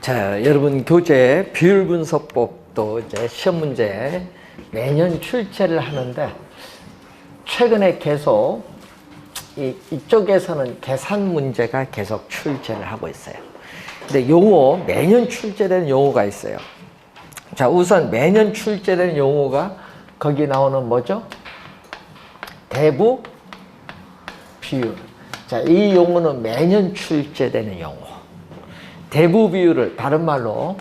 자, 여러분 교재 비율분석법도 이제 시험 문제 매년 출제를 하는데 최근에 계속 이쪽에서는 계산 문제가 계속 출제를 하고 있어요. 근데 용어, 매년 출제되는 용어가 있어요. 자, 우선 매년 출제되는 용어가 거기 나오는 뭐죠? 대부 비율. 자, 이 용어는 매년 출제되는 용어. 대부 비율을 다른 말로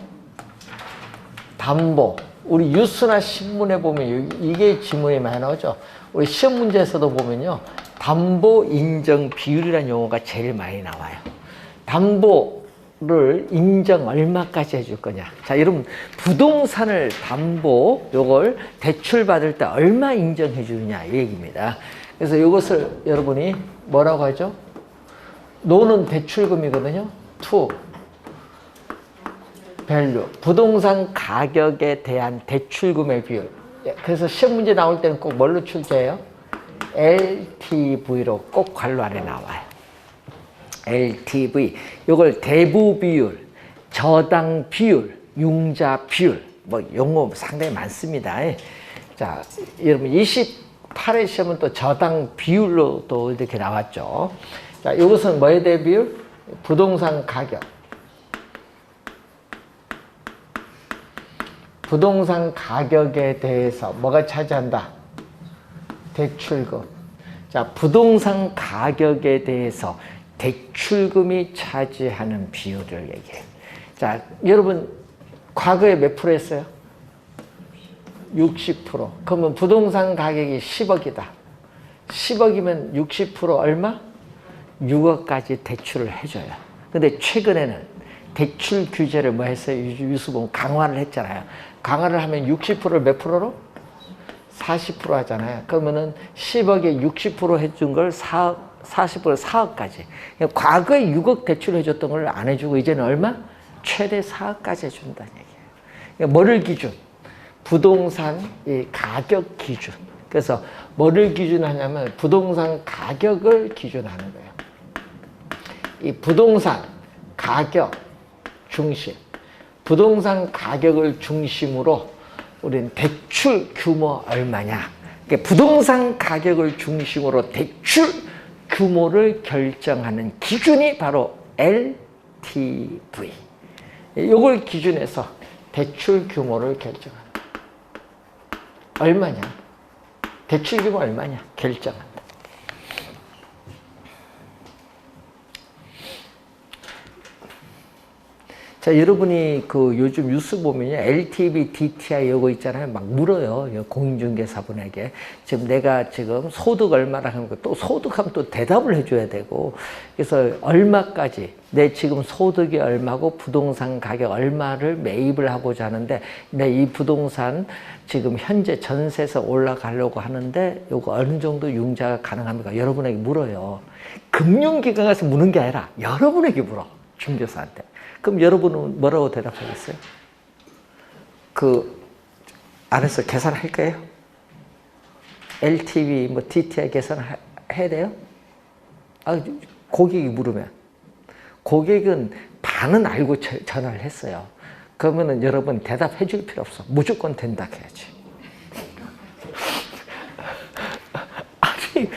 담보. 우리 뉴스나 신문에 보면 이게 지문이 많이 나오죠. 우리 시험 문제에서도 보면요. 담보 인정 비율이라는 용어가 제일 많이 나와요. 담보를 인정 얼마까지 해줄 거냐. 자, 여러분 부동산을 담보 요걸 대출 받을 때 얼마 인정해 주느냐 이 얘기입니다. 그래서 이것을 여러분이 뭐라고 하죠? 노는 대출금이거든요. to 밸류, 부동산 가격에 대한 대출금의 비율. 그래서 시험 문제 나올 때는 꼭 뭘로 출제해요? LTV로 꼭 괄호 안에 나와요. LTV. 이걸 대부 비율, 저당 비율, 융자 비율. 뭐 용어 상당히 많습니다. 자, 여러분 28회 시험은 또 저당 비율로 또 이렇게 나왔죠. 자, 이것은 뭐에 대한 비율? 부동산 가격. 부동산 가격에 대해서 뭐가 차지한다? 대출금. 자, 부동산 가격에 대해서 대출금이 차지하는 비율을 얘기해요. 자, 여러분 과거에 몇 프로 했어요? 60%. 그러면 부동산 가격이 10억이다. 10억이면 60% 얼마? 6억까지 대출을 해줘요. 근데 최근에는 대출 규제를 뭐 했어요? 유수보면 강화를 했잖아요. 강화를 하면 60%를 몇 프로로? 40% 하잖아요. 그러면은 10억에 60% 해준 걸 4억, 40% 4억까지. 과거에 6억 대출 해줬던 걸 안 해주고 이제는 얼마? 최대 4억까지 해준다는 얘기예요. 뭐를 기준? 부동산 가격 기준. 그래서 뭐를 기준하냐면 부동산 가격을 기준하는 거예요. 이 부동산 가격 중심. 부동산 가격을 중심으로 우리는 대출 규모 얼마냐. 그러니까 부동산 가격을 중심으로 대출 규모를 결정하는 기준이 바로 LTV. 이걸 기준해서 대출 규모를 결정한다. 얼마냐? 대출 규모 얼마냐? 결정한다. 자, 여러분이 그 요즘 뉴스 보면요. LTV, DTI 이거 있잖아요. 막 물어요. 공인중개사분에게. 지금 내가 지금 소득 얼마라 하면 또 소득하면 또 대답을 해줘야 되고. 그래서 얼마까지 내 지금 소득이 얼마고 부동산 가격 얼마를 매입을 하고자 하는데 내 이 부동산 지금 현재 전세에서 올라가려고 하는데 요거 어느 정도 융자가 가능합니까? 여러분에게 물어요. 금융기관 가서 묻는 게 아니라 여러분에게 물어. 중개사한테. 그럼 여러분은 뭐라고 대답하겠어요? 안에서 계산할 거예요? LTV, 뭐 DTI 계산해야 돼요? 고객이 물으면. 고객은 반은 알고 전화를 했어요. 그러면은 여러분 대답해 줄 필요 없어. 무조건 된다 해야지. 아니,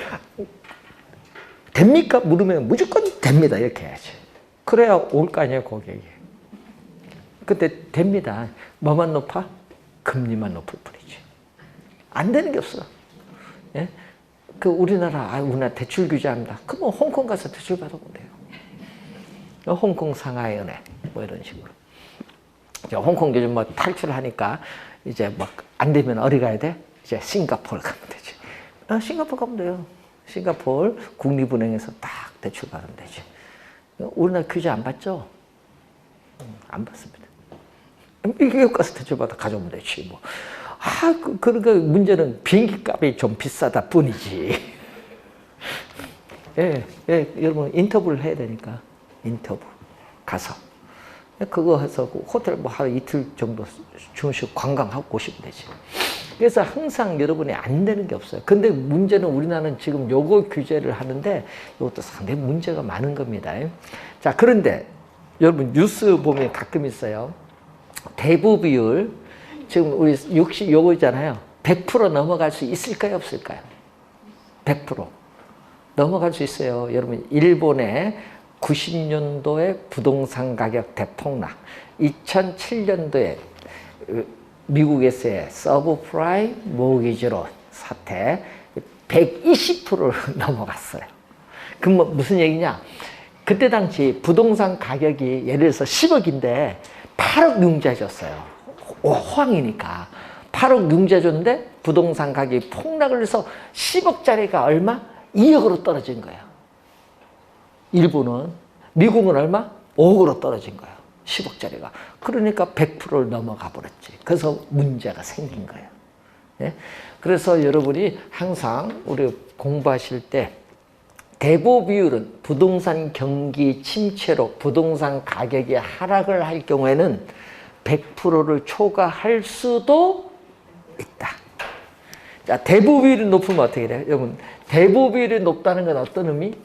됩니까? 물으면 무조건 됩니다. 이렇게 해야지. 그래야 올 거 아니에요, 고객이. 그때 됩니다. 뭐만 높아? 금리만 높을 뿐이지. 안 되는 게 없어. 예? 우리나라 대출 규제합니다. 그럼 홍콩 가서 대출 받아보면 돼요. 홍콩 상하이 은행, 뭐 이런 식으로. 홍콩 요즘 뭐 탈출하니까 이제 막 안 되면 어디 가야 돼? 이제 싱가포르 가면 되지. 싱가포르 가면 돼요. 싱가포르 국립은행에서 딱 대출 받으면 되지. 우리나라 규제 안 받죠? 안 받습니다. 미국 가서 대출받아 가져오면 되지, 뭐. 그러니까 문제는 비행기 값이 좀 비싸다 뿐이지. 예, 여러분 인터뷰를 해야 되니까. 인터뷰. 가서. 그거 해서 호텔 뭐 하루 이틀 정도 주무시고 관광하고 오시면 되지. 그래서 항상 여러분이 안 되는 게 없어요. 근데 문제는 우리나라는 지금 요거 규제를 하는데 이것도 상당히 문제가 많은 겁니다. 자, 그런데 여러분 뉴스 보면 가끔 있어요. 대부 비율 지금 우리 60 요거잖아요. 100% 넘어갈 수 있을까요, 없을까요? 100% 넘어갈 수 있어요. 여러분 일본의 90년도에 부동산 가격 대폭락, 2007년도에 미국에서의 서브프라임 모기지로 사태 120%를 넘어갔어요. 그럼 뭐 무슨 얘기냐? 그때 당시 부동산 가격이 예를 들어서 10억인데 8억 융자 줬어요. 호황이니까 8억 융자 줬는데 부동산 가격이 폭락을 해서 10억짜리가 얼마? 2억으로 떨어진 거예요. 일본은. 미국은 얼마? 5억으로 떨어진 거예요. 10억짜리가. 그러니까 100%를 넘어가 버렸지. 그래서 문제가 생긴 거예요. 예? 그래서 여러분이 항상 우리 공부하실 때 대부 비율은 부동산 경기 침체로 부동산 가격이 하락을 할 경우에는 100%를 초과할 수도 있다. 자, 대부 비율이 높으면 어떻게 돼요? 여러분, 대부 비율이 높다는 건 어떤 의미?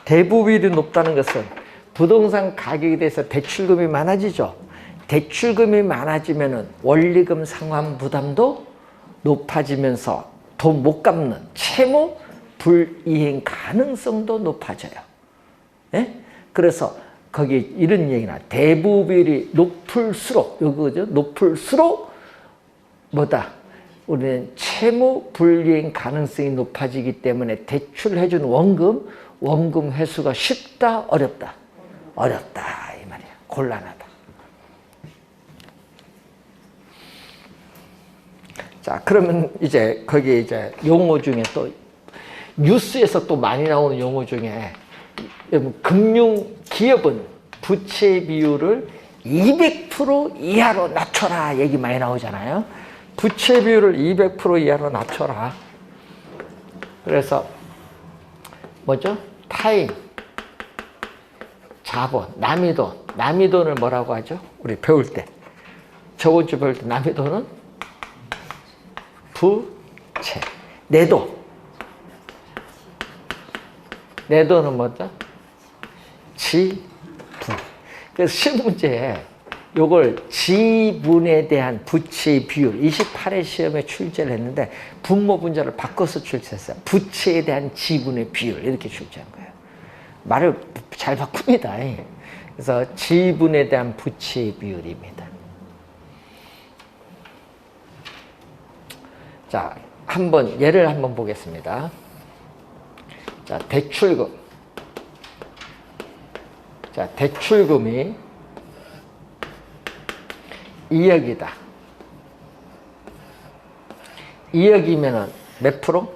대부 비율이 높다는 것은 부동산 가격에 대해서 대출금이 많아지죠. 대출금이 많아지면 원리금 상환 부담도 높아지면서 돈 못 갚는 채무 불이행 가능성도 높아져요. 예? 그래서 거기 이런 얘기나 대부 비율이 높을수록 요거죠. 높을수록 뭐다? 우리는 채무 불이행 가능성이 높아지기 때문에 대출해준 원금 회수가 쉽다, 어렵다? 어렵다 이 말이야. 곤란하다. 자, 그러면 이제 거기 이제 용어 중에 또 뉴스에서 또 많이 나오는 용어 중에 금융 기업은 부채 비율을 200% 이하로 낮춰라 얘기 많이 나오잖아요. 부채 비율을 200% 이하로 낮춰라. 그래서 뭐죠? 타인, 자본, 남의 돈. 남의 돈을 뭐라고 하죠? 우리 배울 때. 저번 주 배울 때 남의 돈은 부채. 내 돈. 내 돈은 뭐죠? 지분. 그래서 시험 문제에 요걸 지분에 대한 부채 비율 28회 시험에 출제를 했는데 분모 분자를 바꿔서 출제했어요. 부채에 대한 지분의 비율 이렇게 출제한 거예요. 말을 잘 바꿉니다. 그래서 지분에 대한 부채 비율입니다. 자, 예를 한번 보겠습니다. 자, 대출금. 자, 대출금이 2억이다. 2억이면은 몇 프로?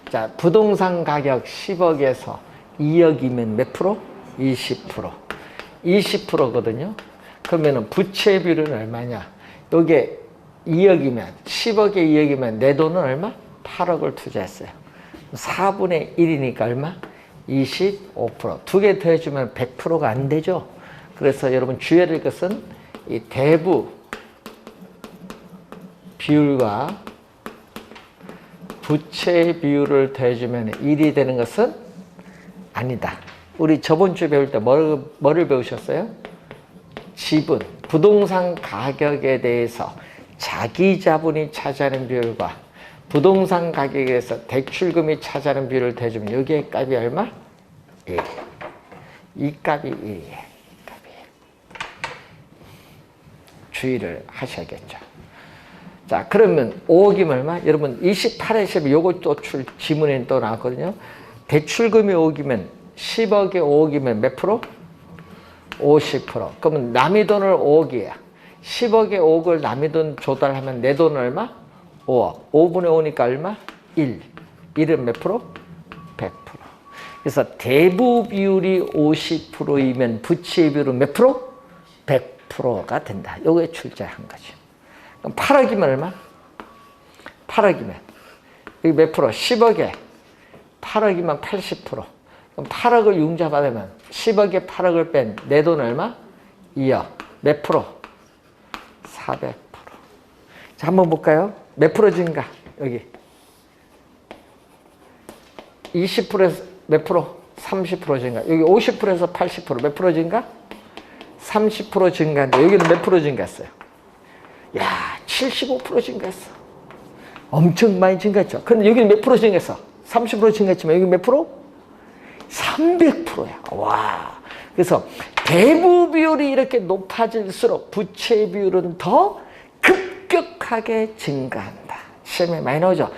자, 부동산 가격 10억에서 2억이면 몇 프로? 20%. 20%거든요. 그러면은 부채 비율은 얼마냐? 요게 2억이면, 10억에 2억이면 내 돈은 얼마? 8억을 투자했어요. 4분의 1이니까 얼마? 25%. 두 개 더해주면 100%가 안 되죠. 그래서 여러분 주의해야 될 것은 이 대부 비율과 부채 비율을 더해주면 1이 되는 것은 아니다. 우리 저번 주에 배울 때 뭐를 배우셨어요? 지분, 부동산 가격에 대해서 자기 자본이 차지하는 비율과 부동산 가격에서 대출금이 차지하는 비율을 대주면 여기에 값이 얼마? 1. 이 값이 1이에요. 주의를 하셔야겠죠. 자, 그러면 5억이면 얼마? 여러분 28회 시험에 요거 또 지문에 또 나왔거든요. 대출금이 5억이면 10억에 5억이면 몇 프로? 50%. 그러면 남의 돈을 5억이야. 10억에 5억을 남의 돈 조달하면 내 돈은 얼마? 5억. 5분의 5니까 얼마? 1. 1은 몇 프로? 100%. 그래서 대부 비율이 50%이면 부채 비율은 몇 프로? 100%가 된다. 요게 출제한 거죠. 그럼 8억이면 얼마? 8억이면 여기 몇 프로? 10억에 8억이면 80%. 그럼 8억을 융자받으면 10억에 8억을 뺀 내 돈 얼마? 2억. 몇 프로? 400%. 자, 한번 볼까요? 몇 프로 증가? 여기 20%에서 몇 프로? 30% 증가. 여기 50%에서 80%몇 프로 증가? 30% 증가인데 여기는 몇 프로 증가했어요? 야, 75% 증가했어. 엄청 많이 증가했죠. 근데 여기는 몇 프로 증가했어? 30% 증가했지만 여기 몇 프로? 300%야. 와. 그래서 대부 비율이 이렇게 높아질수록 부채 비율은 더 급격하게 증가한다. 시험에 많이 나오죠.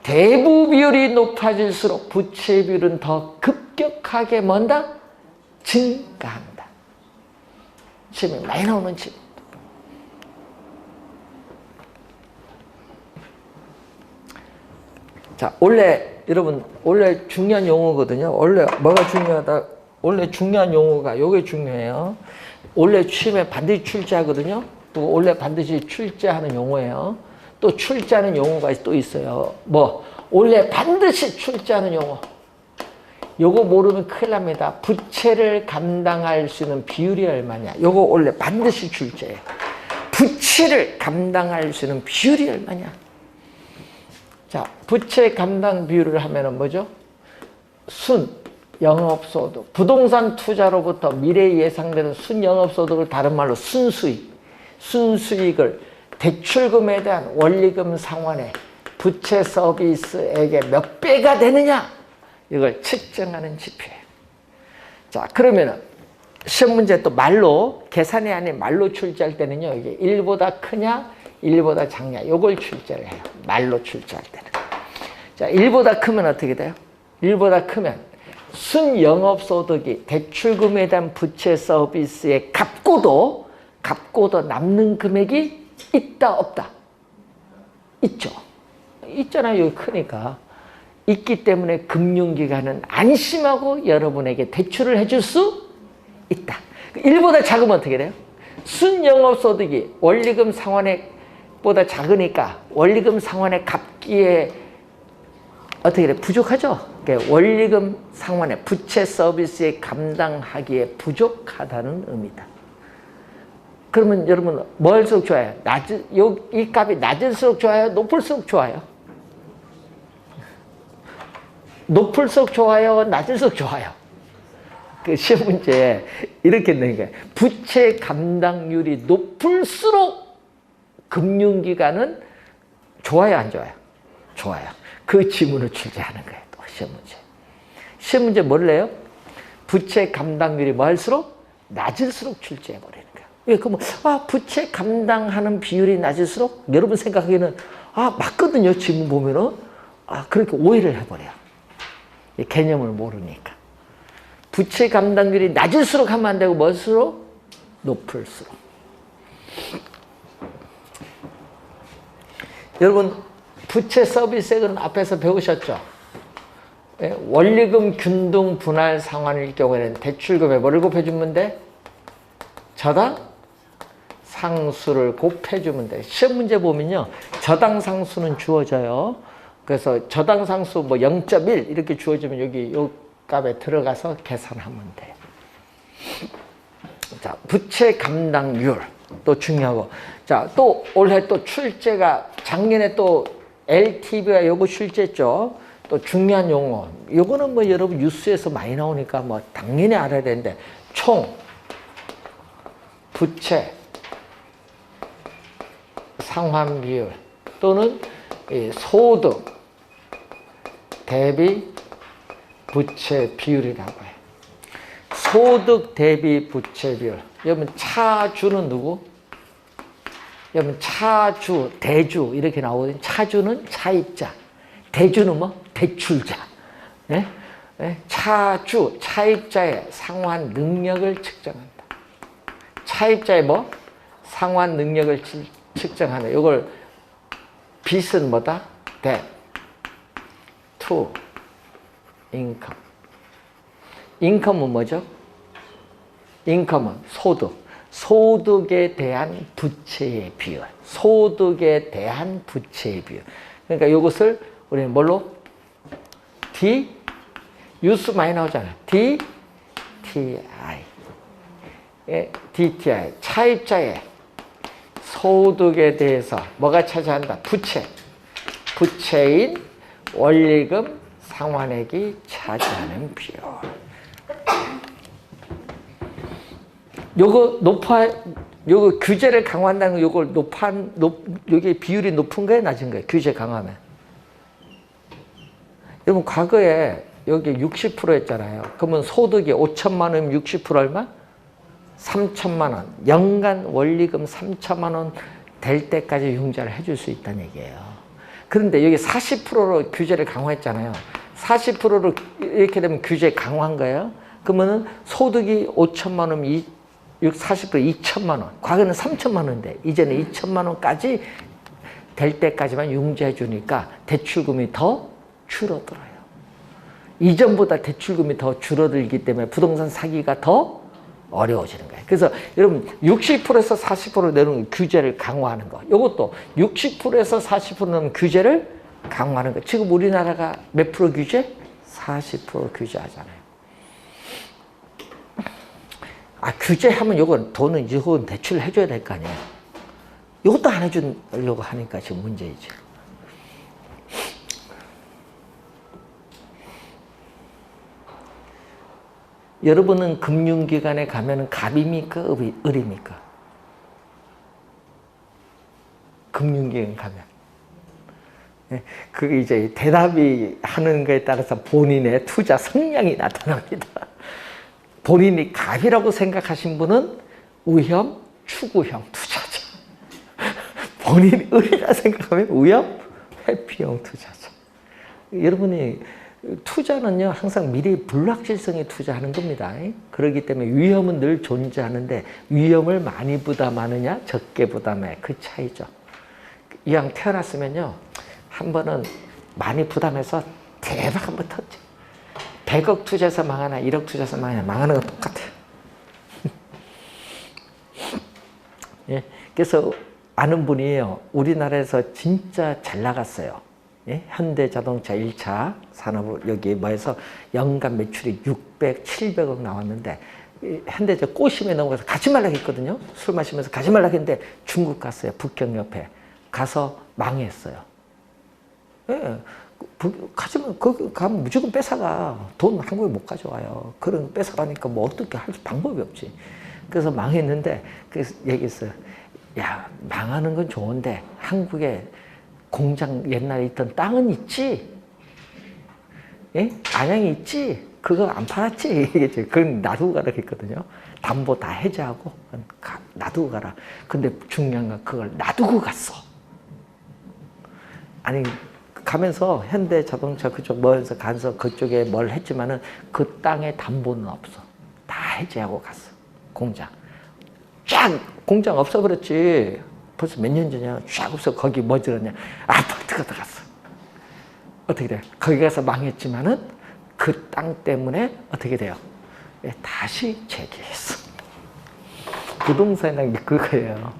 대부 비율이 높아질수록 부채 비율은 더 급격하게 뭔다? 증가한다. 시험에 많이 나오는 질문. 자, 여러분, 원래 중요한 용어거든요. 원래 뭐가 중요하다? 원래 중요한 용어가 이게 중요해요. 원래 시험에 반드시 출제하거든요. 또 원래 반드시 출제하는 용어예요. 또 출제하는 용어가 또 있어요. 원래 반드시 출제하는 용어. 요거 모르면 큰일 납니다. 부채를 감당할 수 있는 비율이 얼마냐. 요거 원래 반드시 출제해요. 부채를 감당할 수 있는 비율이 얼마냐. 자, 부채 감당 비율을 하면은 뭐죠? 영업소득. 부동산 투자로부터 미래에 예상되는 순영업소득을 다른 말로 순수익을 대출금에 대한 원리금 상환에 부채 서비스액의 몇 배가 되느냐? 이걸 측정하는 지표예요. 자, 그러면은 시험 문제 또 말로, 계산이 아닌 말로 출제할 때는요, 이게 1보다 크냐, 1보다 작냐, 요걸 출제를 해요. 말로 출제할 때는. 자, 1보다 크면 어떻게 돼요? 1보다 크면 순영업소득이 대출금에 대한 부채 서비스의 갚고도 남는 금액이 있다, 없다? 있죠. 있잖아요. 여기 크니까. 있기 때문에 금융기관은 안심하고 여러분에게 대출을 해줄 수 있다. 1보다 작으면 어떻게 돼요? 순영업소득이 원리금 상환액보다 작으니까 원리금 상환액 갚기에 어떻게 돼? 부족하죠? 그러니까 원리금 상환액, 부채 서비스에 감당하기에 부족하다는 의미다. 그러면 여러분 뭐 할수록 좋아요? 이 값이 낮을수록 좋아요? 높을수록 좋아요? 높을수록 좋아요? 낮을수록 좋아요? 그 시험 문제에 이렇게 낸 거예요. 부채 감당률이 높을수록 금융기관은 좋아요, 안 좋아요? 좋아요. 그 지문을 출제하는 거예요. 또 시험 문제. 시험 문제 뭘 내요? 부채 감당률이 뭐 할수록? 낮을수록 출제해버리는 거예요. 왜? 그러면 부채 감당하는 비율이 낮을수록 여러분 생각하기에는 맞거든요. 지문 보면은. 그렇게 오해를 해버려요. 개념을 모르니까. 부채 감당률이 낮을수록 하면 안 되고 뭘수록? 높을수록. 여러분 부채 서비스액은 앞에서 배우셨죠? 원리금 균등 분할 상환일 경우에는 대출금에 뭐를 곱해주면 돼? 저당 상수를 곱해주면 돼. 시험 문제 보면요, 저당 상수는 주어져요. 그래서 저당 상수 0.1 이렇게 주어지면 여기 요 값에 들어가서 계산하면 돼요. 자, 부채 감당률 또 중요하고. 자, 또 올해 또 출제가 작년에 또 LTV와 요거 출제했죠. 또 중요한 용어. 요거는 여러분 뉴스에서 많이 나오니까 당연히 알아야 되는데, 총 부채 상환 비율 또는 소득 대비 부채 비율이라고 해요. 소득 대비 부채 비율. 여러분 차주는 누구? 여러분 차주, 대주 이렇게 나오거든요. 차주는 차입자, 대주는 대출자. 네? 네? 차주, 차입자의 상환 능력을 측정한다. 차입자의 상환 능력을 측정하는. 이걸 빚은 뭐다? debt to income. 인컴은 뭐죠? 인컴은 소득. 소득에 대한 부채의 비율. 소득에 대한 부채의 비율. 그러니까 이것을 우리는 뭘로? 뉴스 많이 나오잖아요. DTI. DTI. 차입자의 소득에 대해서 뭐가 차지한다? 부채. 부채인 원리금 상환액이 차지하는 비율. 요거 규제를 강화한다는 거, 요걸 요게 비율이 높은 거예요, 낮은 거예요? 규제 강화하면. 여러분, 과거에 여기 60%였잖아요. 그러면 소득이 5천만 원이면 60% 얼마? 3천만 원. 연간 원리금 3천만 원 될 때까지 융자를 해줄 수 있다는 얘기예요. 그런데 여기 40%로 규제를 강화했잖아요. 40%로 이렇게 되면 규제 강화한 거예요. 그러면은 소득이 5천만 원이면 40% 2천만 원. 과거는 3천만 원인데 이제는 2천만 원까지 될 때까지만 융자해 주니까 대출금이 더 줄어들어요. 이전보다 대출금이 더 줄어들기 때문에 부동산 사기가 더 어려워지는 거예요. 그래서 여러분 60%에서 40% 내놓은 규제를 강화하는 거. 이것도 60%에서 40% 내놓은 규제를 강화하는 거. 지금 우리나라가 몇 프로 규제? 40% 규제하잖아요. 규제하면 이건 돈은 이건 대출을 해줘야 될 거 아니에요. 이것도 안 해주려고 하니까 지금 문제이죠. 여러분은 금융기관에 가면 갑입니까? 을입니까? 금융기관 가면. 그게 이제 대답이 하는 거에 따라서 본인의 투자 성향이 나타납니다. 본인이 갑이라고 생각하신 분은 우형, 추구형 투자자. 본인이 을이라 생각하면 우형, 회피형 투자자. 여러분이 투자는요, 항상 미래의 불확실성에 투자하는 겁니다. 그렇기 때문에 위험은 늘 존재하는데 위험을 많이 부담하느냐, 적게 부담해. 그 차이죠. 이왕 태어났으면요, 한 번은 많이 부담해서 대박 한번 터지. 100억 투자해서 망하나, 1억 투자해서 망하나, 망하는 건 똑같아요. 예, 그래서 아는 분이에요. 우리나라에서 진짜 잘 나갔어요. 예? 현대자동차 1차 산업으로 여기 뭐해서 연간 매출이 600, 700억 나왔는데 현대자 꼬심에 넘어가서 가지 말라고 했거든요. 술 마시면서 가지 말라고 했는데 중국 갔어요. 북경 옆에. 가서 망했어요. 예. 가지만 거기 가면 무조건 뺏어가. 돈 한국에 못 가져와요. 그런 뺏어가니까 뭐 어떻게 할 방법이 없지. 그래서 망했는데 그래서 얘기했어요. 야, 망하는 건 좋은데 한국에 공장 옛날에 있던 땅은 있지? 예? 안양에 있지? 그거 안 팔았지? 그건 놔두고 가라 했거든요. 담보 다 해제하고 놔두고 가라. 근데 중요한 건 그걸 놔두고 갔어. 아니 가면서 현대자동차 그쪽 멀어서 가서 그쪽에 뭘 했지만은 그 땅에 담보는 없어. 다 해제하고 갔어. 공장. 쫙 공장 없어버렸지. 벌써 몇 년 전이야. 쫙 없어. 거기 뭐 들었냐. 아파트가 들어갔어. 어떻게 돼? 거기 가서 망했지만은 그 땅 때문에 어떻게 돼요? 다시 재기했어. 부동산이란 게 그거예요.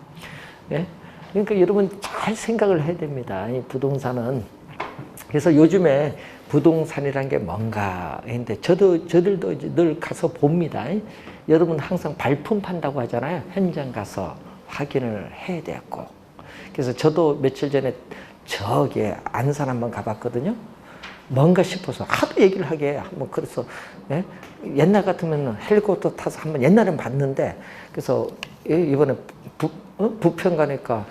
예? 그러니까 여러분 잘 생각을 해야 됩니다. 이 부동산은. 그래서 요즘에 부동산이란 게 뭔가 했는데 저들도 이제 늘 가서 봅니다. 여러분 항상 발품 판다고 하잖아요. 현장 가서 확인을 해야 되고. 그래서 저도 며칠 전에 저기 안산 한번 가봤거든요. 뭔가 싶어서 하도 얘기를 하게 한번 그래서 예? 옛날 같으면 헬리콥터 타서 한번 옛날엔 봤는데 그래서 이번에 부평 가니까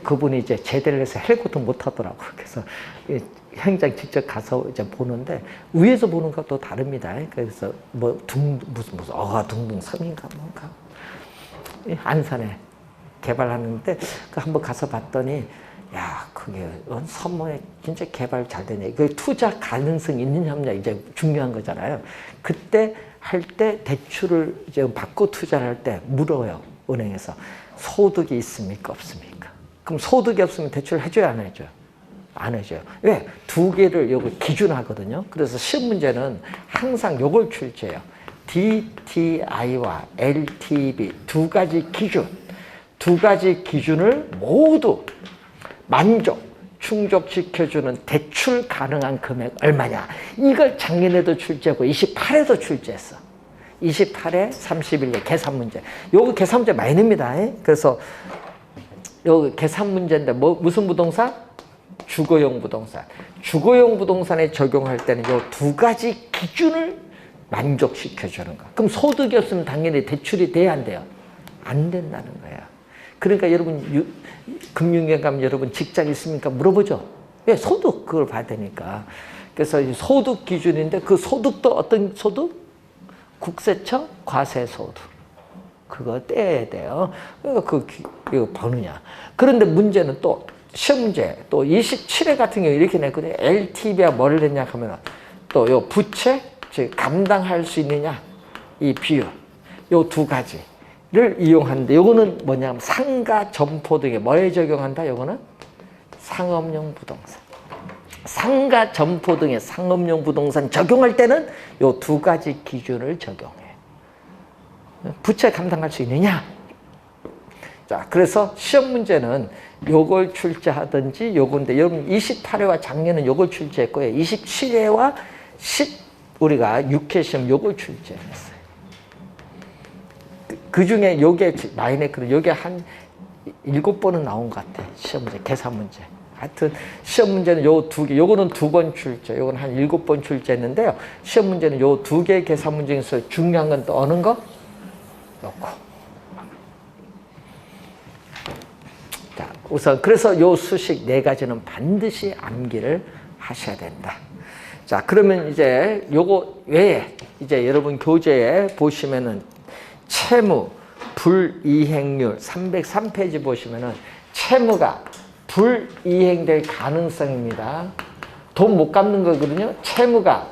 그분이 이제 제대를 해서 헬리콥터 못 타더라고. 그래서 현장 직접 가서 이제 보는데 위에서 보는 것도 다릅니다. 그래서 뭐 무슨 둥둥 섬인가 뭔가 안산에 개발하는데 그 한번 가서 봤더니 야 그게 섬에 진짜 개발 잘 되네. 그 투자 가능성 있느냐 없느냐 이제 중요한 거잖아요. 그때 할 때 대출을 이제 받고 투자를 할 때 물어요. 은행에서 소득이 있습니까 없습니까? 그럼 소득이 없으면 대출 해줘야 안 해줘요? 안 해줘요. 왜? 두 개를 여기 기준하거든요. 그래서 시험 문제는 항상 요걸 출제해요. DTI와 LTV 두 가지 기준을 모두 충족시켜주는 대출 가능한 금액 얼마냐. 이걸 작년에도 출제하고 28에도 출제했어. 28에 31에 계산 문제. 요거 계산 문제 많이 냅니다. 그래서 요 계산 문제인데 무슨 부동산? 주거용 부동산. 주거용 부동산에 적용할 때는 요 두 가지 기준을 만족시켜주는 거. 그럼 소득이 없으면 당연히 대출이 돼야 안 돼요? 안 된다는 거예요. 그러니까 여러분 금융에 가면 여러분 직장 있습니까? 물어보죠. 왜? 소득 그걸 봐야 되니까. 그래서 소득 기준인데 그 소득도 어떤 소득? 국세청 과세소득. 그거 떼야 돼요. 그러니까 이거 버느냐. 그런데 문제는 또 시험 문제 또 27회 같은 경우 이렇게 냈거든요. LTV가 뭐를 냈냐 하면 또 요 부채 즉 감당할 수 있느냐 이 비율 요 두 가지를 이용하는데 요거는 뭐냐면 상가 점포 등에 뭐에 적용한다? 요거는 상업용 부동산. 상가 점포 등의 상업용 부동산 적용할 때는 요 두 가지 기준을 적용해. 부채 감당할 수 있느냐? 자, 그래서 시험 문제는 요걸 출제하든지 요건데 여러분 28회와 작년은 요걸 출제했고요. 27회와 우리가 6회 시험 요걸 출제했어요. 그 중에 요게 마이너스는 요게 한 7번은 나온 것 같아. 시험 문제, 계산 문제. 하여튼 시험 문제는 요 두 개, 요거는 2번 출제, 요건 한 7번 출제했는데요. 시험 문제는 요 2개 계산 문제에서 중요한 건 또 어느 거? 요거. 자, 우선 그래서 요 수식 4가지는 반드시 암기를 하셔야 된다. 자, 그러면 이제 요거 외에 이제 여러분 교재에 보시면은 채무 불이행률 303페이지 보시면은 채무가 불이행될 가능성입니다. 돈 못 갚는 거거든요. 채무가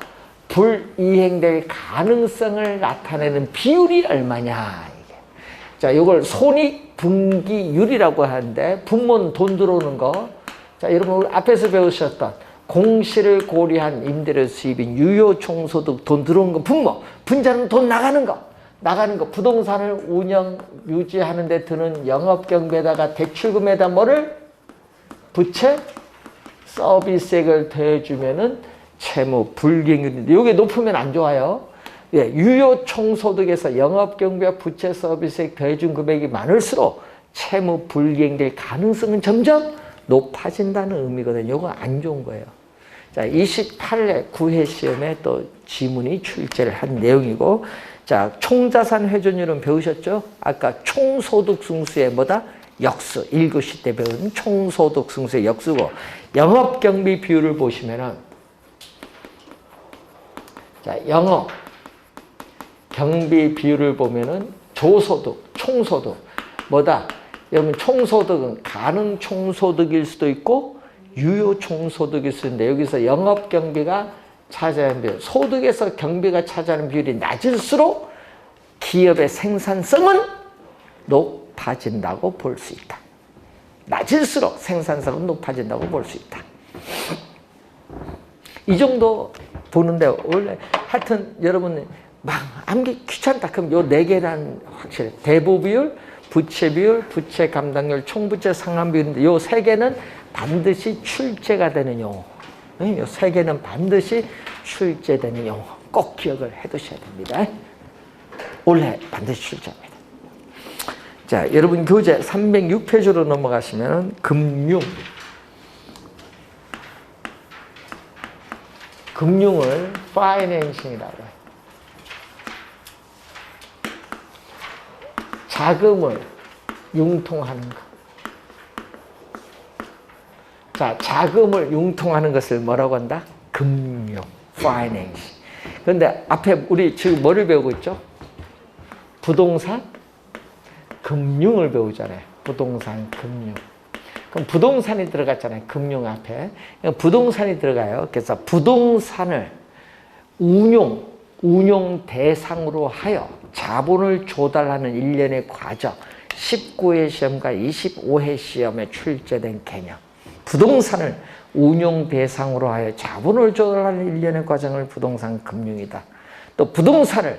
불이행될 가능성을 나타내는 비율이 얼마냐. 이게. 자, 이걸 손익분기율이라고 하는데 분모는 돈 들어오는 거. 자, 여러분 앞에서 배우셨던 공시를 고려한 임대료 수입인 유효총소득 돈 들어오는 거 분모. 분자는 돈 나가는 거. 부동산을 운영 유지하는 데 드는 영업경비에다가 대출금에다 뭐를 부채 서비스액을 더해주면은 채무 불이행률인데 이게 높으면 안 좋아요. 예, 유효 총소득에서 영업경비와 부채 서비스액 더해준 금액이 많을수록 채무 불이행될 가능성은 점점 높아진다는 의미거든요. 이거 안 좋은 거예요. 자, 28회 9회 시험에 또 지문이 출제를 한 내용이고, 자, 총자산 회전율은 배우셨죠? 아까 총소득 승수의 뭐다? 역수. 1교시 때 배운 총소득 승수의 역수고, 영업경비 비율을 보시면은, 자, 영업경비 비율을 보면은 조소득, 총소득, 뭐다? 여러분, 총소득은 가능 총소득일 수도 있고, 유효 총소득일 수도 있는데, 여기서 영업경비가 차지하는 비율, 소득에서 경비가 차지하는 비율이 낮을수록 기업의 생산성은 높아진다고 볼 수 있다. 낮을수록 생산성은 높아진다고 볼 수 있다. 이 정도 보는데 원래 하여튼 여러분 막 암기 귀찮다 그럼 요 4개란 확실해. 대부 비율, 부채 비율, 부채 감당률, 총부채 상환 비율인데 요 3개는 반드시 출제가 되는 용어. 이 3개는 반드시 출제되는 용어. 꼭 기억을 해두셔야 됩니다. 올해 반드시 출제합니다. 자, 여러분 교재 306페이지로 넘어가시면 금융을 파이낸싱이라고 해요. 자금을 융통하는 것. 자, 자금을 융통하는 것을 뭐라고 한다? 금융, 파이낸싱. 그런데 앞에 우리 지금 뭐를 배우고 있죠? 부동산, 금융을 배우잖아요. 부동산, 금융. 그럼 부동산이 들어갔잖아요. 금융 앞에. 부동산이 들어가요. 그래서 부동산을 운용 대상으로 하여 자본을 조달하는 일련의 과정. 19회 시험과 25회 시험에 출제된 개념. 부동산을 운용 대상으로 하여 자본을 조달하는 일련의 과정을 부동산 금융이다. 또 부동산을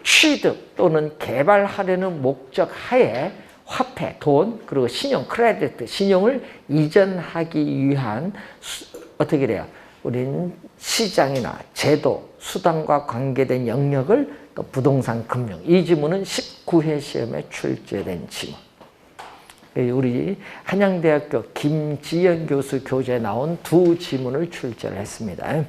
취득 또는 개발하려는 목적 하에 화폐, 돈, 그리고 신용, 크레디트, 신용을 이전하기 위한 어떻게 돼요? 우리는 시장이나 제도, 수단과 관계된 영역을 또 부동산 금융. 이 지문은 19회 시험에 출제된 지문. 우리 한양대학교 김지연 교수 교재에 나온 2 지문을 출제를 했습니다.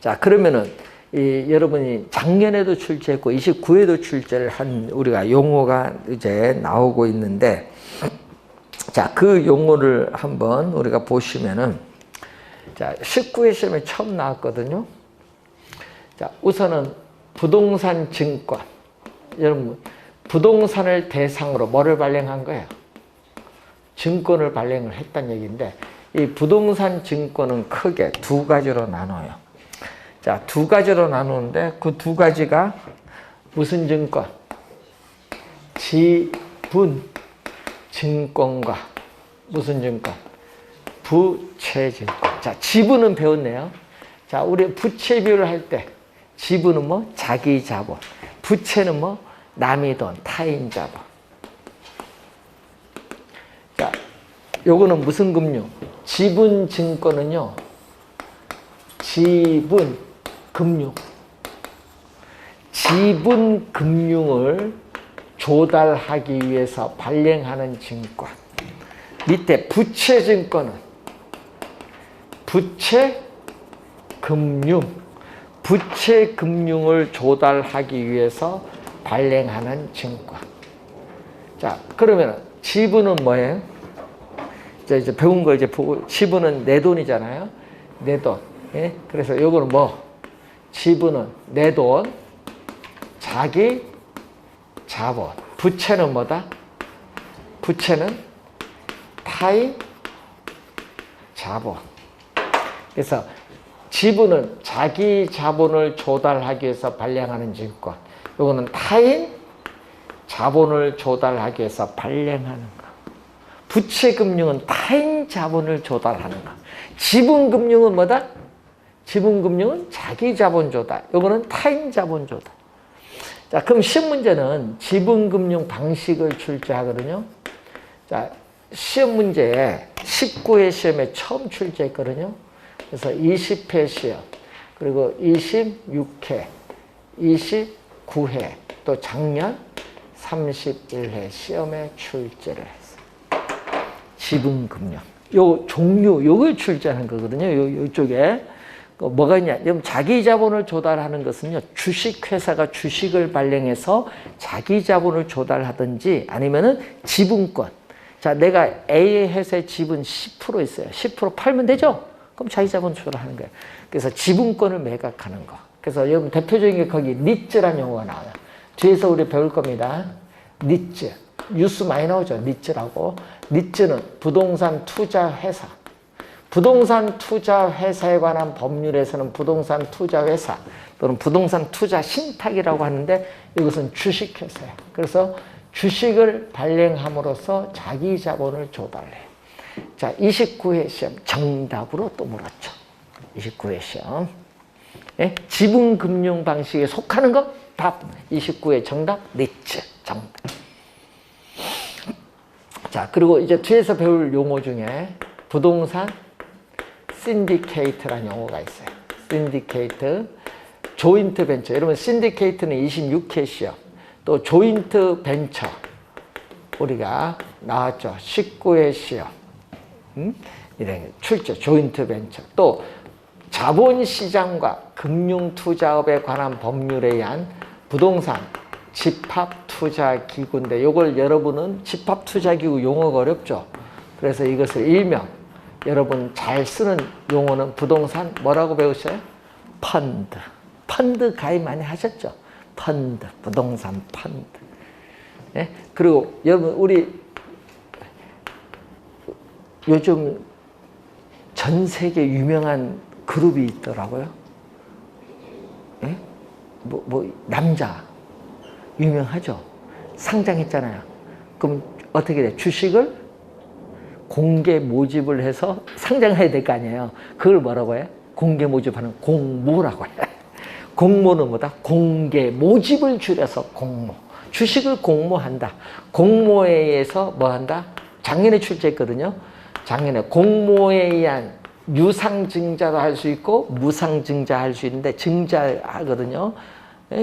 자, 그러면은 여러분이 작년에도 출제했고 29회도 출제를 한 우리가 용어가 이제 나오고 있는데, 자, 그 용어를 한번 우리가 보시면은, 자, 19회 시험에 처음 나왔거든요. 자, 우선은 부동산 증권. 여러분, 부동산을 대상으로 뭐를 발행한 거예요? 증권을 발행을 했다는 얘기인데, 이 부동산 증권은 크게 두 가지로 나눠요. 자, 두 가지로 나누는데 그 두 가지가 무슨 증권? 지분 증권과 무슨 증권? 부채 증권. 자, 지분은 배웠네요. 자, 우리 부채 비율을 할 때 지분은 뭐? 자기 자본. 부채는 뭐? 남의 돈, 타인 자본. 자, 요거는 무슨 금융? 지분 증권은요, 지분 금융. 지분 금융을 조달하기 위해서 발행하는 증권. 밑에 부채 증권은 부채 금융. 부채 금융을 조달하기 위해서 발행하는 증권. 자, 그러면 지분은 뭐예요? 이제 배운 거 이제 보고, 지분은 내 돈이잖아요. 내 돈. 예? 그래서 요거는 뭐? 지분은 내 돈, 자기 자본. 부채는 뭐다? 부채는 타인 자본. 그래서 지분은 자기 자본을 조달하기 위해서 발행하는 증권. 요거는 타인 자본을 조달하기 위해서 발행하는 거. 부채금융은 타인 자본을 조달하는 거. 지분금융은 뭐다? 지분금융은 자기 자본 조달. 요거는 타인 자본 조달. 자, 그럼 시험 문제는 지분금융 방식을 출제하거든요. 자, 시험 문제에 19회 시험에 처음 출제했거든요. 그래서 20회 시험, 그리고 26회, 29회, 또 작년 31회 시험에 출제를 했어요. 지분금융. 요 종류, 요걸 출제하는 거거든요. 요쪽에. 뭐가 있냐? 자기 자본을 조달하는 것은요, 주식회사가 주식을 발행해서 자기 자본을 조달하든지 아니면은 지분권. 자, 내가 A 회사의 지분 10% 있어요. 10% 팔면 되죠? 그럼 자기 자본 조달하는 거예요. 그래서 지분권을 매각하는 거. 그래서 여러분 대표적인 게 거기 니츠라는 용어가 나와요. 뒤에서 우리 배울 겁니다. 니츠. 뉴스 많이 나오죠. 니츠라고. 니츠는 부동산 투자 회사. 부동산 투자 회사에 관한 법률에서는 부동산 투자 회사 또는 부동산 투자 신탁이라고 하는데, 이것은 주식 회사예요. 그래서 주식을 발행함으로써 자기 자본을 조달해요. 자, 29회 시험 정답으로 또 물었죠. 29회 시험. 예? 지분금융 방식에 속하는 거? 답. 29회 정답 니츠 정답. 자, 그리고 이제 뒤에서 배울 용어 중에 부동산 신디케이트라는 용어가 있어요. 신디케이트, 조인트 벤처. 여러분 신디케이트는 26회 시험, 또 조인트 벤처 우리가 나왔죠. 19회 시험. 이런 출제, 조인트 벤처. 또 자본시장과 금융투자업에 관한 법률에 의한 부동산 집합투자기구인데, 이걸 여러분은 집합투자기구 용어가 어렵죠. 그래서 이것을 일명 여러분 잘 쓰는 용어는 부동산 뭐라고 배우셔요? 펀드. 펀드 가입 많이 하셨죠? 펀드, 부동산 펀드. 예? 그리고 여러분 우리 요즘 전 세계 유명한 그룹이 있더라고요. 예? 남자 유명하죠? 상장했잖아요. 그럼 어떻게 돼? 주식을 공개 모집을 해서 상장해야 될 거 아니에요. 그걸 뭐라고 해요? 공개 모집하는 공모라고 해요. 공모는 뭐다? 공개 모집을 줄여서 공모. 주식을 공모한다. 공모에 의해서 뭐 한다? 작년에 출제했거든요. 작년에 공모에 의한 유상증자도 할 수 있고 무상증자 할 수 있는데 증자하거든요.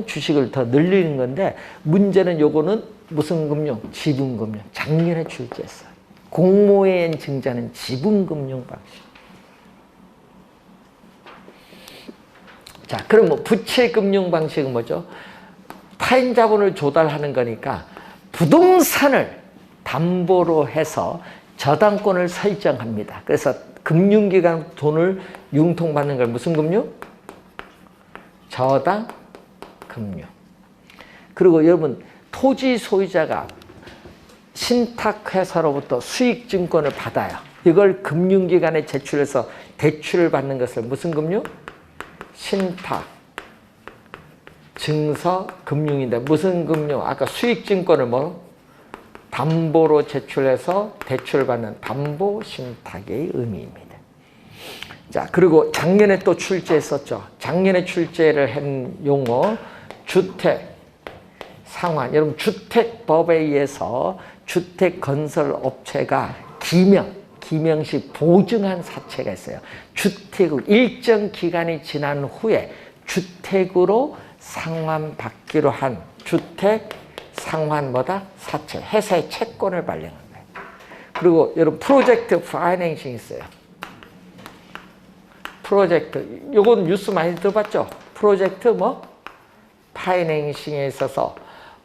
주식을 더 늘리는 건데, 문제는 요거는 무슨 금융? 지분금융. 작년에 출제했어요. 공모에 의한 증자는 지분금융 방식. 자, 그럼 뭐 부채 금융 방식은 뭐죠? 타인 자본을 조달하는 거니까 부동산을 담보로 해서 저당권을 설정합니다. 그래서 금융기관 돈을 융통받는 걸 무슨 금융? 저당 금융. 그리고 여러분 토지 소유자가 신탁회사로부터 수익증권을 받아요. 이걸 금융기관에 제출해서 대출을 받는 것을 무슨 금융? 신탁, 증서, 금융인데 무슨 금융? 아까 수익증권을 뭐? 담보로 제출해서 대출을 받는 담보신탁의 의미입니다. 자, 그리고 작년에 또 출제했었죠. 작년에 출제를 한 용어, 주택, 상환. 여러분 주택법에 의해서 주택건설업체가 기명식 보증한 사채가 있어요. 주택을 일정 기간이 지난 후에 주택으로 상환받기로 한 주택 상환 뭐다? 사채. 회사의 채권을 발행한 거예요. 그리고 여러분 프로젝트 파이낸싱 있어요. 프로젝트. 요건 뉴스 많이 들어봤죠? 프로젝트 뭐? 파이낸싱에 있어서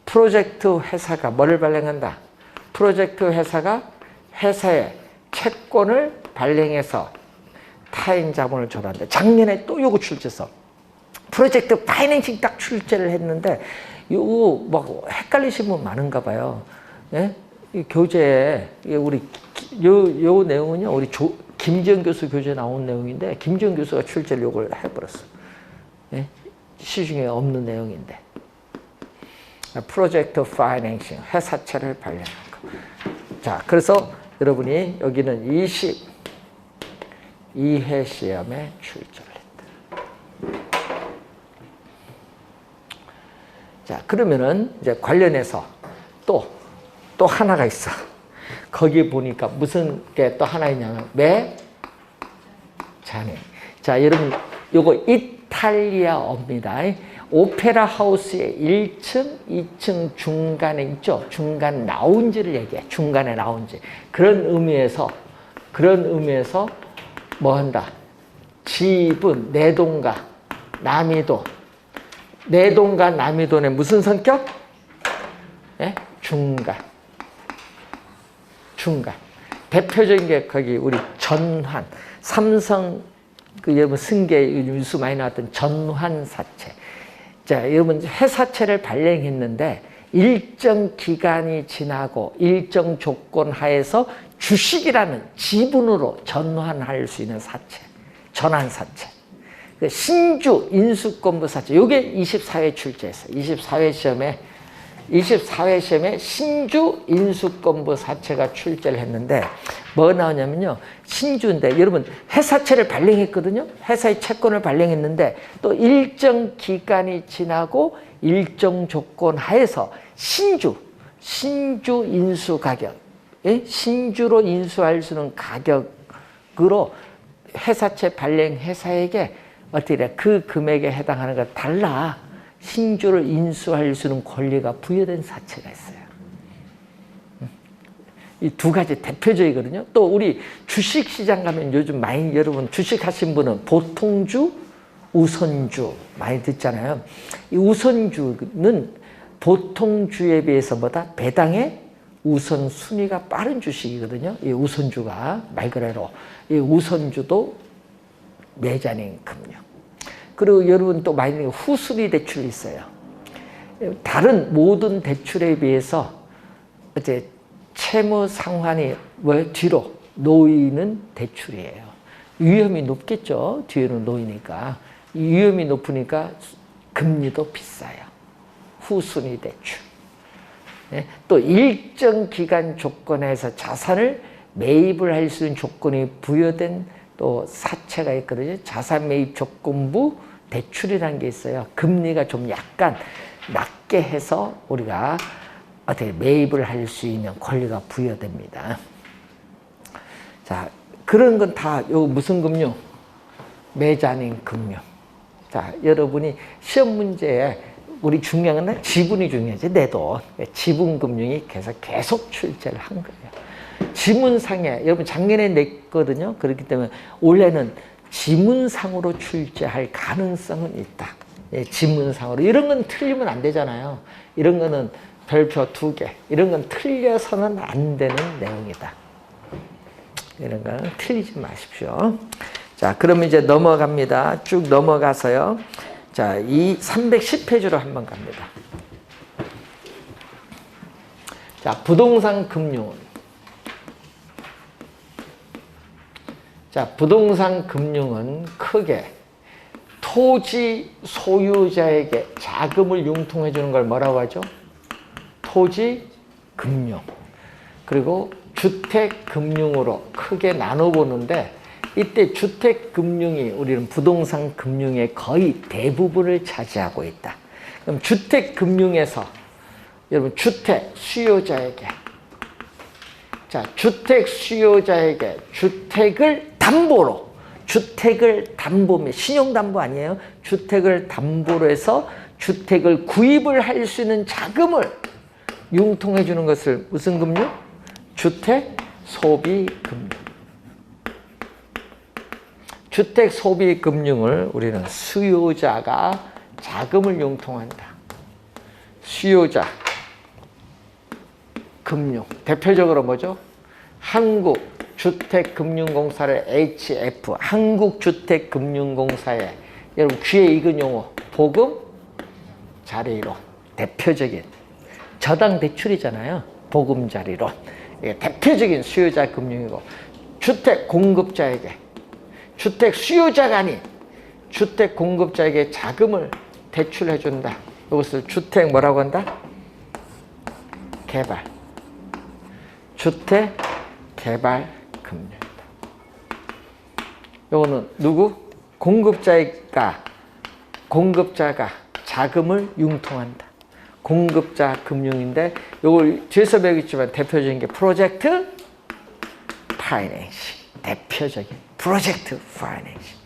프로젝트 회사가 뭐를 발행한다? 프로젝트 회사가 회사의 채권을 발행해서 타인 자본을 조달한다. 작년에 또 요거 출제해서 프로젝트 파이낸싱 딱 출제를 했는데 요거 막 헷갈리신 분 많은가 봐요. 네? 이 교재에 우리 요 내용은요. 우리 김지영 교수 교재에 나온 내용인데 김지영 교수가 출제를 요걸 해버렸어. 네? 시중에 없는 내용인데. 프로젝트 파이낸싱, 회사채를 발행한 거. 자, 그래서 여러분이 여기는 22회 시험에 출제를 했다. 자, 그러면은 이제 관련해서 또 하나가 있어. 거기 보니까 무슨 게 또 하나 있냐면 매자네. 자, 여러분 요거 이탈리아어입니다. 오페라 하우스의 1층, 2층 중간에 있죠. 중간 라운지를 얘기해. 중간에 라운지. 그런 의미에서 뭐 한다? 지분, 내돈과 남이돈. 내돈과 남이돈의 무슨 성격? 네? 중간. 대표적인 게 거기 우리 전환. 삼성 여러분 승계 뉴스 많이 나왔던 전환사채. 자, 여러분 회사채를 발행했는데 일정 기간이 지나고 일정 조건 하에서 주식이라는 지분으로 전환할 수 있는 사채, 전환사채. 신주 인수권부사채. 이게 24회 출제했어요. 24회 시험에 신주 인수권부사채가 출제를 했는데 뭐 나오냐면요. 신주인데 여러분 회사채를 발행했거든요. 회사의 채권을 발행했는데 또 일정 기간이 지나고 일정 조건 하에서 신주 인수 가격, 예? 신주로 인수할 수 있는 가격으로 회사채 발행 회사에게 어떻게 돼? 그 금액에 해당하는 거 달라. 신주를 인수할 수 있는 권리가 부여된 사채가 있어요. 이 두 가지 대표적이거든요. 또 우리 주식시장 가면 요즘 많이 여러분 주식하신 분은 보통주, 우선주 많이 듣잖아요. 이 우선주는 보통주에 비해서 뭐다? 배당의 우선순위가 빠른 주식이거든요. 이 우선주가 말 그대로 이 우선주도 매자닝 금융. 그리고 여러분 또 많이 후순위 대출이 있어요. 다른 모든 대출에 비해서 이제 채무 상환이 뒤로 놓이는 대출이에요. 위험이 높겠죠. 뒤에는 놓이니까. 이 위험이 높으니까 금리도 비싸요. 후순위 대출. 네? 또 일정 기간 조건에서 자산을 매입을 할 수 있는 조건이 부여된 또 사채가 있거든요. 자산 매입 조건부 대출이라는 게 있어요. 금리가 좀 약간 낮게 해서 우리가 어떻게 매입을 할 수 있는 권리가 부여됩니다. 자, 그런 건 다 요 무슨 금융? 매자닝 금융. 자, 여러분이 시험 문제에 우리 중요한 건 지분이 중요하지. 내 돈. 지분 금융이 계속 출제를 한 거예요. 지문상에 여러분 작년에 냈거든요. 그렇기 때문에 올해는 지문상으로 출제할 가능성은 있다. 예, 지문상으로. 이런 건 틀리면 안 되잖아요. 이런 거는 별표 2개. 이런 건 틀려서는 안 되는 내용이다. 이런 거는 틀리지 마십시오. 자, 그러면 이제 넘어갑니다. 쭉 넘어가서요. 자, 이 310페이지로 한번 갑니다. 자, 부동산 금융은. 자, 부동산 금융은 크게 토지 소유자에게 자금을 융통해 주는 걸 뭐라고 하죠? 토지 금융. 그리고 주택 금융으로 크게 나눠 보는데, 이때 주택 금융이 우리는 부동산 금융의 거의 대부분을 차지하고 있다. 그럼 주택 금융에서 여러분 주택 수요자에게, 자, 주택 수요자에게 주택을 담보로, 주택을 담보면 신용담보 아니에요? 주택을 담보로 해서 주택을 구입을 할 수 있는 자금을 융통해 주는 것을 무슨 금융? 주택 소비 금융. 주택 소비 금융을 우리는 수요자가 자금을 융통한다. 수요자 금융. 대표적으로 뭐죠? 한국주택금융공사를 HF, 한국주택금융공사의 여러분 귀에 익은 용어, 보금자리론. 대표적인 저당 대출이잖아요. 보금자리론. 이게 대표적인 수요자 금융이고, 주택 공급자에게, 주택 수요자가 아닌 주택 공급자에게 자금을 대출해 준다. 이것을 주택 뭐라고 한다? 개발. 주택 개발 금융이다. 이거는 누구? 공급자가 자금을 융통한다. 공급자 금융인데, 이걸 뒤에서 배우겠지만 대표적인 게 프로젝트 파이낸싱. 대표적인 프로젝트 파이낸싱.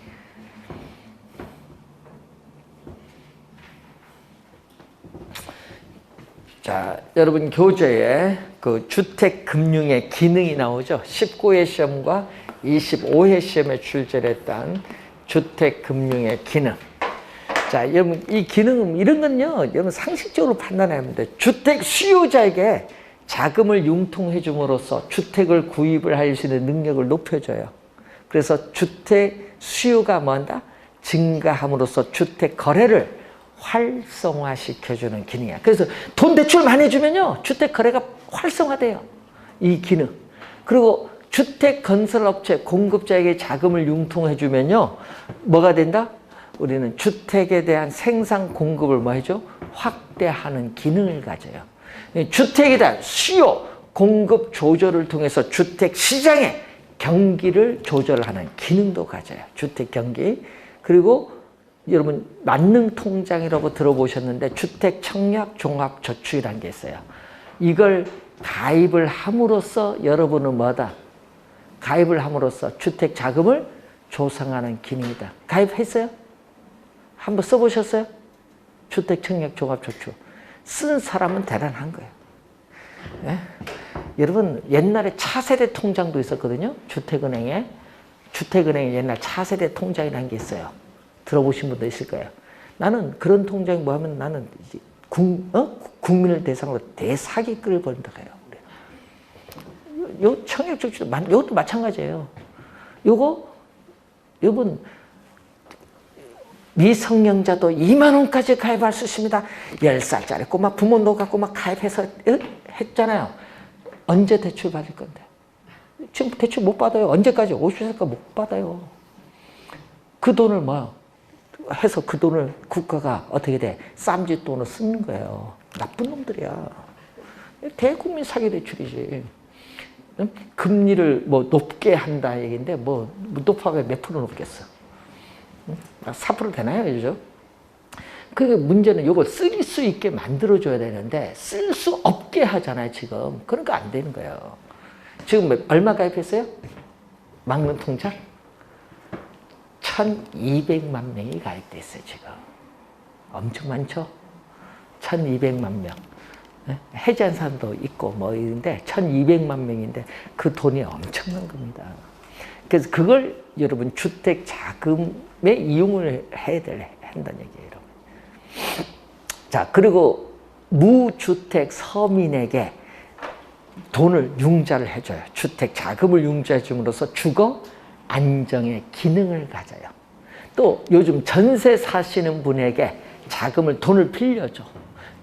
자, 여러분 교재에 그 주택금융의 기능이 나오죠. 19회 시험과 25회 시험에 출제를 했던 주택금융의 기능. 자, 여러분 이 기능은 이런 건요, 여러분 상식적으로 판단해야 합니다. 주택 수요자에게 자금을 융통해 줌으로써 주택을 구입을 할 수 있는 능력을 높여줘요. 그래서 주택 수요가 뭐한다? 증가함으로써 주택 거래를 활성화시켜주는 기능이야. 그래서 돈 대출 많이 해주면요, 주택 거래가 활성화돼요. 이 기능. 그리고 주택 건설업체 공급자에게 자금을 융통해주면요, 뭐가 된다? 우리는 주택에 대한 생산 공급을 뭐 해줘? 확대하는 기능을 가져요. 주택에 대한 수요 공급 조절을 통해서 주택 시장의 경기를 조절하는 기능도 가져요. 주택 경기. 그리고 여러분 만능통장이라고 들어보셨는데, 주택청약종합저축이라는 게 있어요. 이걸 가입을 함으로써 여러분은 뭐다? 가입을 함으로써 주택 자금을 조성하는 기능이다. 가입했어요? 한번 써보셨어요? 주택청약종합저축. 쓴 사람은 대단한 거예요. 네? 여러분 옛날에 차세대 통장도 있었거든요. 주택은행에 옛날 차세대 통장이라는 게 있어요. 들어보신 분도 있을 거예요. 나는 그런 통장이 뭐 하면 나는 국민을 대상으로 대사기꾼을 벌인다 해요. 요 청약저축도 이것도 마찬가지예요. 요거 여러분 미성년자도 2만 원까지 가입할 수 있습니다. 10살짜리 꼬마 부모 놓고 막 가입해서 했잖아요. 언제 대출 받을 건데? 지금 대출 못 받아요. 언제까지? 50살까지 못 받아요. 그 돈을 뭐 해서 그 돈을 국가가 어떻게 돼? 쌈짓 돈을 쓰는 거예요. 나쁜 놈들이야. 대국민 사기 대출이지. 금리를 뭐 높게 한다 얘기인데 뭐 높아가 몇 프로 높겠어? 4% 되나요, 그죠? 그 문제는 이걸 쓸 수 있게 만들어줘야 되는데 쓸 수 없게 하잖아요, 지금. 그러니까 안 되는 거예요. 지금 얼마 가입했어요? 막는 통장? 1200만 명이 가입돼 있어요, 지금. 엄청 많죠? 1200만 명. 해지한 사람도 있고 뭐 이런데 1200만 명인데 그 돈이 엄청난 겁니다. 그래서 그걸 여러분 주택 자금에 이용을 한다는 얘기예요. 여러분. 자, 그리고 무주택 서민에게 돈을 융자를 해줘요. 주택 자금을 융자해 줌으로써 주거 안정의 기능을 가져요. 또 요즘 전세 사시는 분에게 자금을 돈을 빌려줘.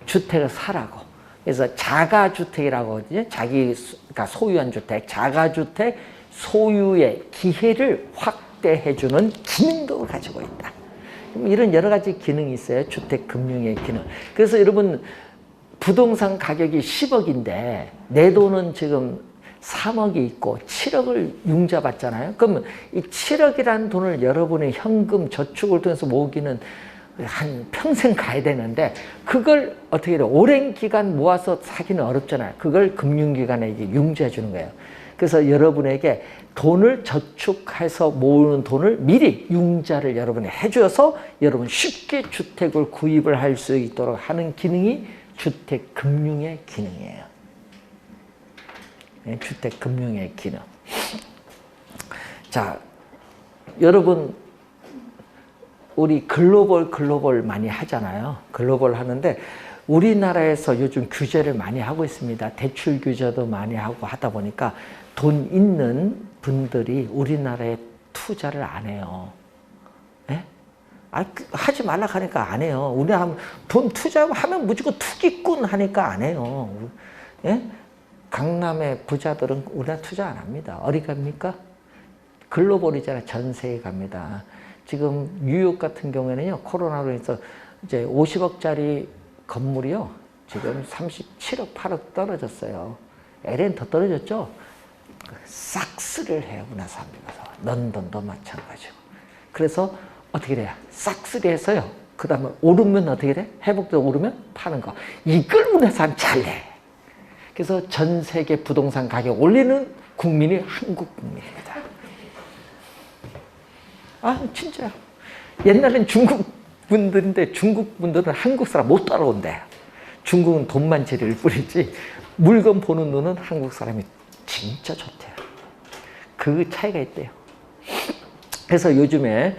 주택을 사라고. 그래서 자가주택이라고 하거든요. 자기가 소유한 주택, 자가주택 소유의 기회를 확대해주는 기능도 가지고 있다. 이런 여러 가지 기능이 있어요. 주택금융의 기능. 그래서 여러분 부동산 가격이 10억인데 내 돈은 지금 3억이 있고 7억을 융자받잖아요. 그러면 이 7억이라는 돈을 여러분의 현금 저축을 통해서 모으기는 한 평생 가야 되는데 그걸 어떻게 해요? 오랜 기간 모아서 사기는 어렵잖아요. 그걸 금융기관에게 융자해 주는 거예요. 그래서 여러분에게 돈을 저축해서 모으는 돈을 미리 융자를 여러분이 해줘서 여러분 쉽게 주택을 구입을 할 수 있도록 하는 기능이 주택금융의 기능이에요. 네, 주택금융의 기능. 자, 여러분 우리 글로벌 많이 하잖아요. 글로벌 하는데 우리나라에서 요즘 규제를 많이 하고 있습니다. 대출 규제도 많이 하고 하다 보니까 돈 있는 분들이 우리나라에 투자를 안 해요. 예? 하지 말라 하니까 안 해요. 우리 돈 투자하면 무조건 투기꾼 하니까 안 해요. 예? 강남의 부자들은 우리나라 투자 안 합니다. 어디 갑니까? 글로벌이잖아요. 전 세계 갑니다. 지금 뉴욕 같은 경우에는요, 코로나로 해서 이제 50억짜리 건물이요, 지금 37억, 8억 떨어졌어요. LA는 더 떨어졌죠? 싹스를 해요, 우리나라 사람들이 가서. 런던도 마찬가지고. 그래서 어떻게 돼요? 싹스를 해서요. 그 다음에 오르면 어떻게 돼? 회복도 오르면 파는 거. 이걸 우리나라 사람 잘해. 그래서 전 세계 부동산 가격 올리는 국민이 한국 국민입니다. 진짜. 옛날엔 중국 분들인데 중국 분들은 한국 사람 못 따라온대. 중국은 돈만 지를 뿐이지 물건 보는 눈은 한국 사람이 진짜 좋대요. 그 차이가 있대요. 그래서 요즘에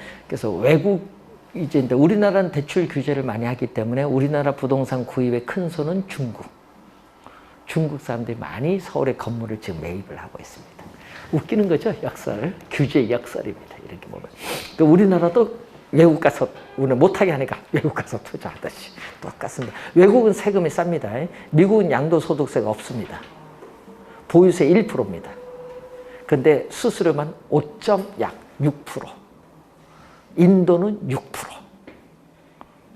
외국 이제 우리나라는 대출 규제를 많이 하기 때문에 우리나라 부동산 구입의 큰 손은 중국 사람들이 많이 서울에 건물을 지금 매입을 하고 있습니다. 웃기는 거죠, 역설. 규제 역설입니다. 이렇게 보면. 그러니까 우리나라도 외국 가서 우리는 못하게 하니까 외국 가서 투자하듯이 똑같습니다. 외국은 세금이 쌉니다. 미국은 양도소득세가 없습니다. 보유세 1%입니다. 근데 수수료만 5.6%. 인도는 6%.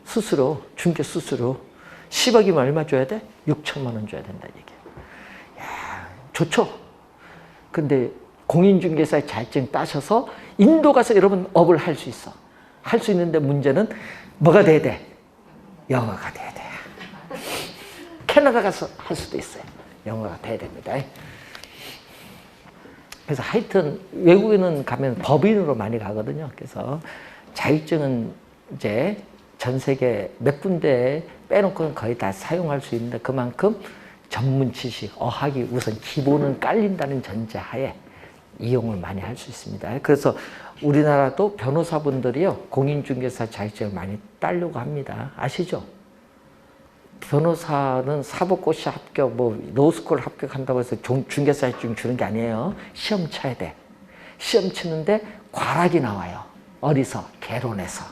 수수료, 중개 수수료 10억이면 얼마 줘야 돼? 6천만 원 줘야 된다는 얘기예요. 야, 좋죠? 근데 공인중개사의 자격증 따셔서 인도 가서 여러분 업을 할 수 있어. 할 수 있는데 문제는 뭐가 돼야 돼? 영어가 돼야 돼. 캐나다 가서 할 수도 있어요. 영어가 돼야 됩니다. 그래서 하여튼 외국에는 가면 법인으로 많이 가거든요. 그래서 자격증은 이제 전 세계 몇 군데 빼놓고는 거의 다 사용할 수 있는데 그만큼 전문 지식, 어학이 우선 기본은 깔린다는 전제하에 이용을 많이 할 수 있습니다. 그래서 우리나라도 변호사분들이요, 공인중개사 자격증을 많이 따려고 합니다. 아시죠? 변호사는 사법고시 합격, 로스쿨 합격한다고 해서 중개사 자격증 주는 게 아니에요. 시험 쳐야 돼. 시험 치는데 과락이 나와요. 어디서? 개론에서.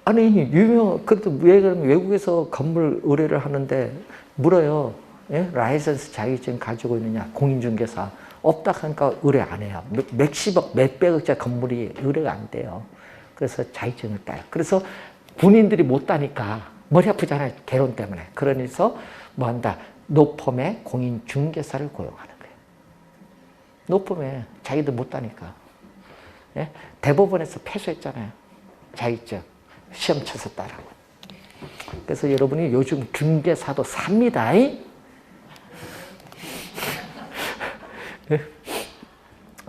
아니, 그래도 왜 그러면 외국에서 건물 의뢰를 하는데 물어요. 예? 라이선스 자격증 가지고 있느냐? 공인중개사. 없다 하니까 의뢰 안 해요. 몇십억, 몇백억짜리 건물이 의뢰가 안 돼요. 그래서 자격증을 따요. 그래서 군인들이 못 따니까 머리 아프잖아요. 개론 때문에. 그러면서 뭐 한다? 노펌에 공인중개사를 고용하는 거예요. 노펌에 자기들 못 따니까. 예? 대법원에서 패소했잖아요. 자격증. 시험 쳐서 따라고. 그래서 여러분이 요즘 중개사도 삽니다.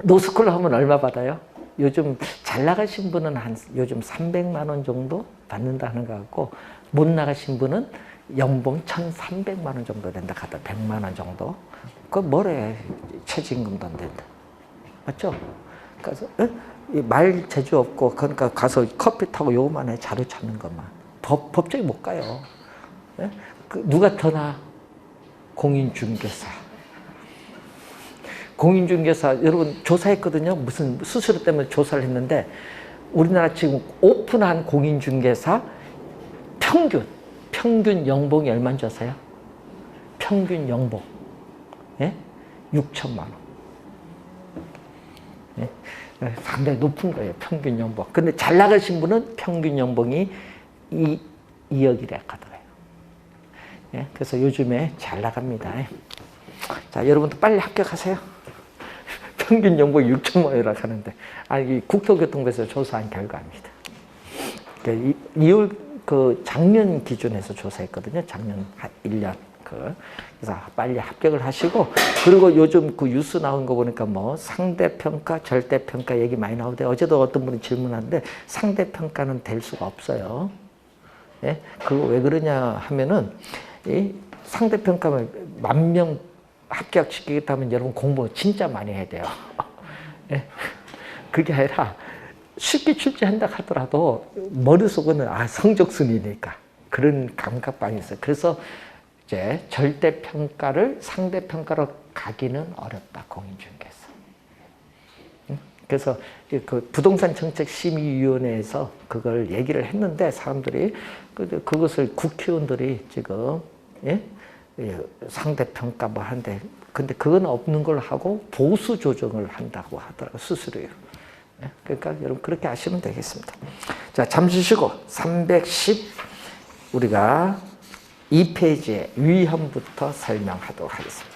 노스쿨 하면 얼마 받아요? 요즘 잘 나가신 분은 요즘 300만 원 정도 받는다 하는 것 같고 못 나가신 분은 연봉 1,300만 원 정도 된다 하다. 100만 원 정도. 그거 뭐래? 최저임금도 안 된다. 맞죠? 그래서 말 재주 없고 그러니까 가서 커피 타고 요것만 해. 자료 찾는 것만. 법정에 못 가요. 예? 누가 더 나아? 공인중개사. 공인중개사 여러분 조사했거든요. 무슨 수수료 때문에 조사를 했는데 우리나라 지금 오픈한 공인중개사 평균 연봉이 얼마인지 아세요? 평균 연봉. 예? 6천만 원. 예? 상당히 높은 거예요. 평균 연봉. 근데 잘 나가신 분은 평균 연봉이 2억이래 하더라고요. 예? 그래서 요즘에 잘 나갑니다. 자, 여러분도 빨리 합격하세요. 평균 연봉이 6천만 원이라고 하는데, 아니, 국토교통부에서 조사한 결과입니다. 2월 작년 기준에서 조사했거든요. 작년 1년. 그래서 빨리 합격을 하시고, 그리고 요즘 그 뉴스 나온 거 보니까 뭐 상대평가, 절대평가 얘기 많이 나오는데, 어제도 어떤 분이 질문하는데, 상대평가는 될 수가 없어요. 예? 그거 왜 그러냐 하면은, 이 상대평가를 10,000명 합격시키겠다면 여러분 공부 진짜 많이 해야 돼요. 예? 그게 아니라, 쉽게 출제한다 하더라도 머릿속에는 성적순이니까 그런 감각방이 있어요. 그래서 이제 절대평가를 상대평가로 가기는 어렵다. 공인중개사. 그래서 그 부동산정책심의위원회에서 그걸 얘기를 했는데 사람들이 그것을 국회의원들이 지금 상대평가 뭐 하는데 근데 그건 없는 걸 하고 보수 조정을 한다고 하더라고요. 수수료로. 그러니까 여러분 그렇게 하시면 되겠습니다. 자, 잠시 쉬고 310 우리가 2페이지의 위헌부터 설명하도록 하겠습니다.